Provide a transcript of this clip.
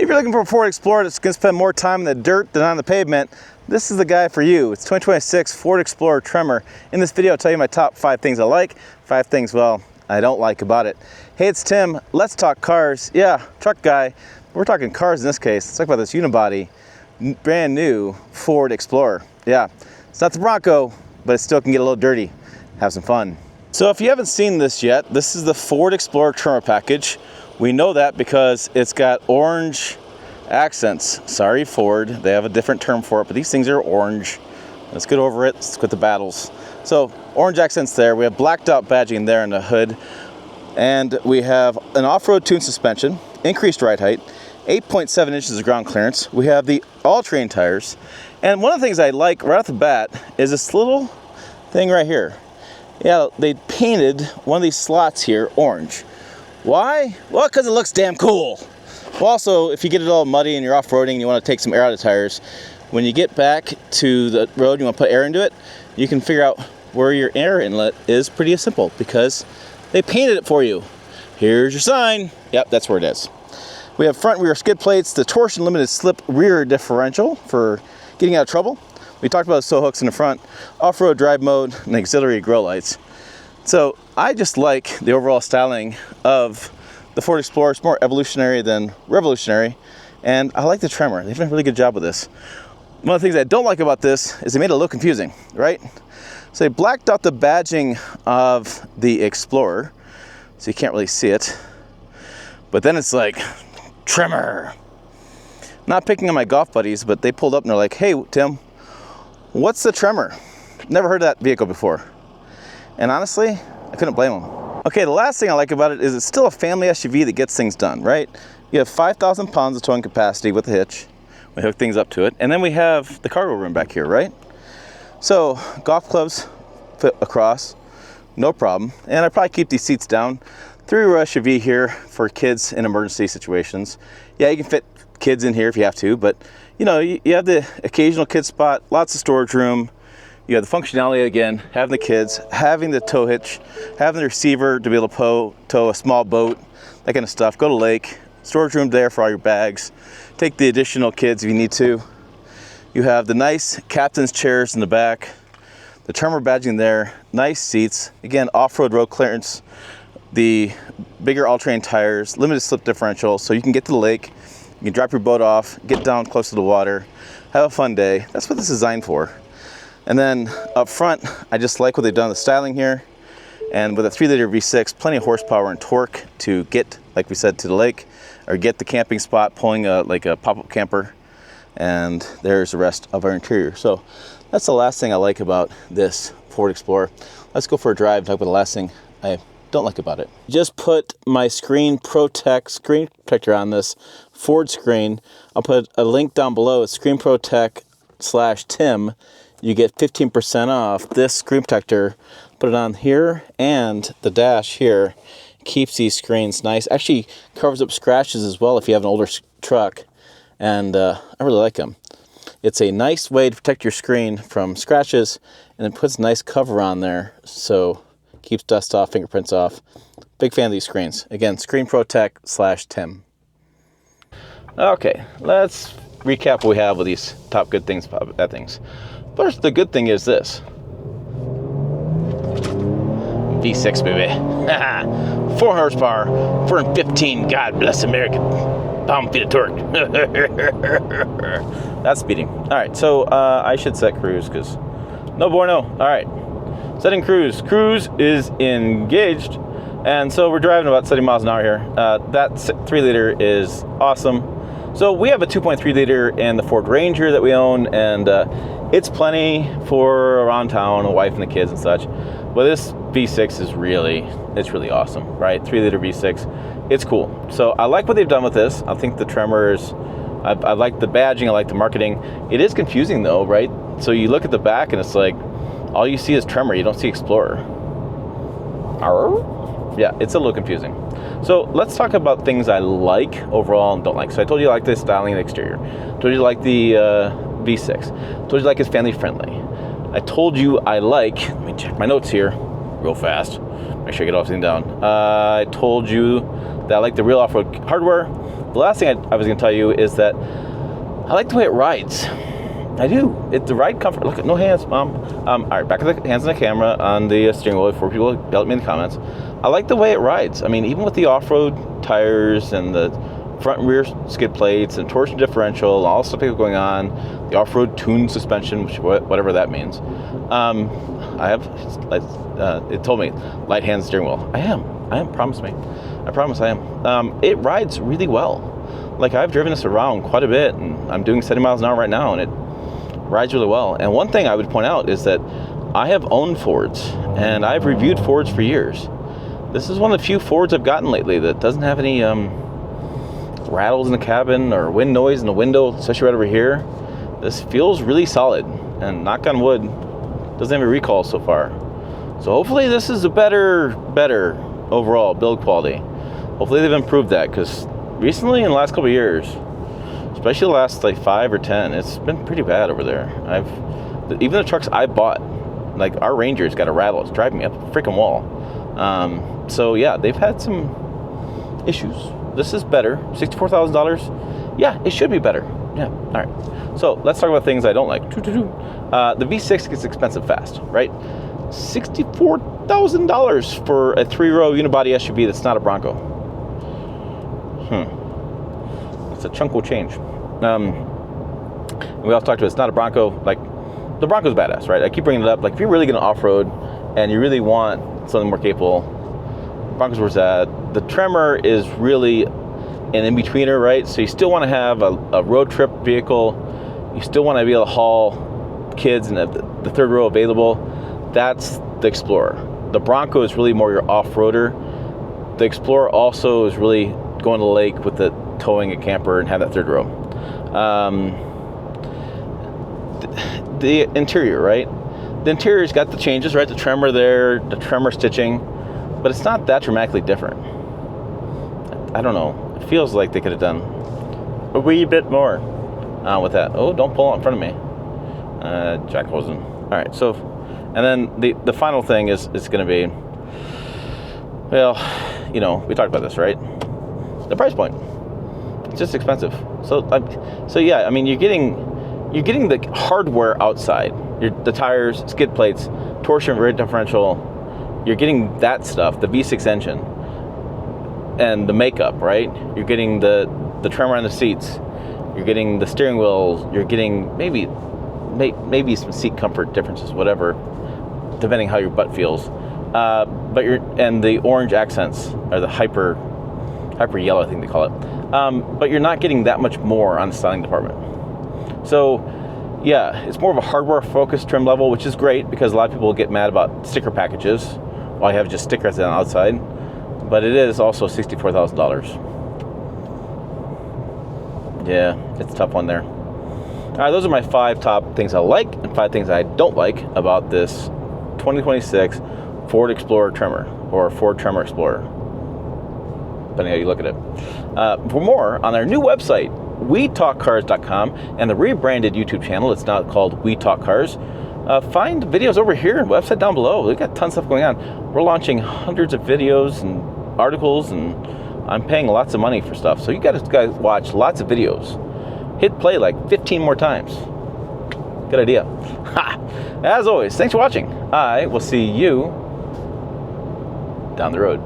If you're looking for a Ford Explorer that's going to spend more time in the dirt than on the pavement, this is the guy for you. It's 2026 Ford Explorer Tremor. In this video, I'll tell you my top 5 things I like, 5 things, well, I don't like about it. Hey, it's Tim. Let's talk cars. Yeah, truck guy. We're talking cars in this case. Let's talk about this unibody, brand new Ford Explorer. Yeah, it's not the Bronco, but it still can get a little dirty. Have some fun. So if you haven't seen this yet, this is the Ford Explorer Tremor package. We know that because it's got orange accents. Sorry, Ford, they have a different term for it, but these things are orange. Let's get over it. Let's quit the battles. So orange accents there. We have blacked out badging there in the hood. And we have an off-road tuned suspension, increased ride height, 8.7 inches of ground clearance. We have the all-terrain tires. And one of the things I like right off the bat is this little thing right here. Yeah, they painted one of these slots here orange. Why? Well, because it looks damn cool. Well, also, if you get it all muddy and you're off-roading and you want to take some air out of the tires, when you get back to the road, you want to put air into it, you can figure out where your air inlet is pretty simple because they painted it for you. Here's your sign. Yep, that's where it is. We have front and rear skid plates, the torsion limited slip rear differential for getting out of trouble. We talked about the tow hooks in the front, off-road drive mode, and auxiliary grow lights. So I just like the overall styling of the Ford Explorer. It's more evolutionary than revolutionary, and I like the Tremor. They've done a really good job with this. One of the things I don't like about this is they made it a little confusing, right? So they blacked out the badging of the Explorer, so you can't really see it. But then it's like, Tremor. Not picking on my golf buddies, but they pulled up and they're like, hey, Tim, what's the Tremor? Never heard of that vehicle before. And honestly, I couldn't blame them. Okay, the last thing I like about it is it's still a family SUV that gets things done, right? You have 5,000 pounds of towing capacity with a hitch. We hook things up to it. And then we have the cargo room back here, right? So golf clubs fit across, no problem. And I probably keep these seats down. 3-row SUV here for kids in emergency situations. Yeah, you can fit kids in here if you have to, but you know, you have the occasional kid spot, lots of storage room. You have the functionality again, having the kids, having the tow hitch, having the receiver to be able to tow a small boat, that kind of stuff. Go to lake, storage room there for all your bags. Take the additional kids if you need to. You have the nice captain's chairs in the back, the Tremor badging there, nice seats. Again, off-road road clearance, the bigger all-terrain tires, limited slip differential, so you can get to the lake, you can drop your boat off, get down close to the water, have a fun day. That's what this is designed for. And then up front, I just like what they've done with the styling here. And with a 3-liter V6, plenty of horsepower and torque to get, like we said, to the lake, or get the camping spot, pulling like a pop-up camper. And there's the rest of our interior. So that's the last thing I like about this Ford Explorer. Let's go for a drive and talk about the last thing I don't like about it. Just put my ProTech screen protector on this Ford screen. I'll put a link down below. It's ScreenProtect/Tim. You get 15% off this screen protector. Put it on here and the dash here. Keeps these screens nice. Actually covers up scratches as well if you have an older truck. And I really like them. It's a nice way to protect your screen from scratches, and it puts a nice cover on there. So keeps dust off, fingerprints off. Big fan of these screens. Again, ScreenProtect/Tim. Okay, let's recap what we have with these top good things, bad things. First, the good thing is this. V6, baby. 4 horsepower, 415, God bless America. Pound-feet of torque. That's speeding. All right, so I should set cruise because no bueno. All right, setting cruise. Cruise is engaged. And so we're driving about 70 miles an hour here. That 3-liter is awesome. So we have a 2.3 liter in the Ford Ranger that we own, and it's plenty for around town, the wife and the kids and such. But this V6 is really awesome, right? 3-liter V6, it's cool. So I like what they've done with this. I think the Tremor is, I like the badging, I like the marketing. It is confusing though, right? So you look at the back and it's like, all you see is Tremor, you don't see Explorer. Yeah, it's a little confusing. So let's talk about things I like overall and don't like. So I told you I like the styling and the exterior. I told you I like the V6. I told you I like it's family friendly. I told you I like, let me check my notes here real fast. Make sure I get everything down. I told you that I like the real off-road hardware. the last thing I was going to tell you is that I like the way it rides. I do. It's the ride comfort. Look, no hands, Mom. All right, back of the hands on the camera on the steering wheel for people who yell at me in the comments. I like the way it rides. I mean, even with the off-road tires and the front and rear skid plates and torsion differential and all the stuff going on, the off-road tuned suspension, which whatever that means. I have, it told me, light hand steering wheel. I am, promise me. I promise I am. It rides really well. Like, I've driven this around quite a bit, and I'm doing 70 miles an hour right now, and it rides really well. And one thing I would point out is that I have owned Fords, and I've reviewed Fords for years. This is one of the few Fords I've gotten lately that doesn't have any rattles in the cabin or wind noise in the window, especially right over here. This feels really solid, and knock on wood, doesn't have a recall so far. So hopefully this is a better overall build quality. Hopefully they've improved that, because recently in the last couple of years, especially the last like 5 or 10, it's been pretty bad over there. Even the trucks I bought, like our Ranger's got a rattle. It's driving me up a freaking wall. So yeah, they've had some issues. This is better. $64,000. Yeah, it should be better. Yeah. All right. So let's talk about things I don't like. The V6 gets expensive fast, right? $64,000 for a 3-row unibody SUV that's not a Bronco. It's a chunk of change. We also talked about it's not a Bronco. Like, the Bronco's badass, right? I keep bringing it up. Like, if you're really going to off-road and you really want something more capable, Bronco's where it's at. The Tremor is really an in-betweener, right? So you still want to have a road trip vehicle. You still want to be able to haul kids and the third row available. That's the Explorer. The Bronco is really more your off-roader. The Explorer also is really going to the lake with the towing a camper and have that third row. The interior, right? The interior's got the changes, right? The Tremor there, the Tremor stitching, but it's not that dramatically different. I don't know. It feels like they could have done a wee bit more with that. Oh, don't pull out in front of me. Jack Hosen. All right, so, and then the final thing is going to be, well, you know, we talked about this, right? The price point. It's just expensive. So yeah, I mean, you're getting the hardware outside. The tires, skid plates, torsion rate differential. You're getting that stuff, the V6 engine, and the makeup, right? You're getting the Tremor on the seats. You're getting the steering wheel. You're getting maybe some seat comfort differences, whatever, depending how your butt feels. And the orange accents, or the hyper yellow, I think they call it. But you're not getting that much more on the styling department. So yeah, it's more of a hardware focused trim level, which is great because a lot of people get mad about sticker packages. All I have just stickers on the outside, but it is also $64,000. Yeah, it's a tough one there. All right, those are my 5 top things I like and 5 things I don't like about this 2026 Ford Explorer Tremor, or Ford Tremor Explorer, depending how you look at it. For more, on our new website, WeTalkCars.com, and the rebranded YouTube channel, it's now called We Talk Cars. Find videos over here and website down below. We've got tons of stuff going on. We're launching hundreds of videos and articles, and I'm paying lots of money for stuff. So you guys watch lots of videos. Hit play like 15 more times. Good idea. As always, thanks for watching. I will see you down the road.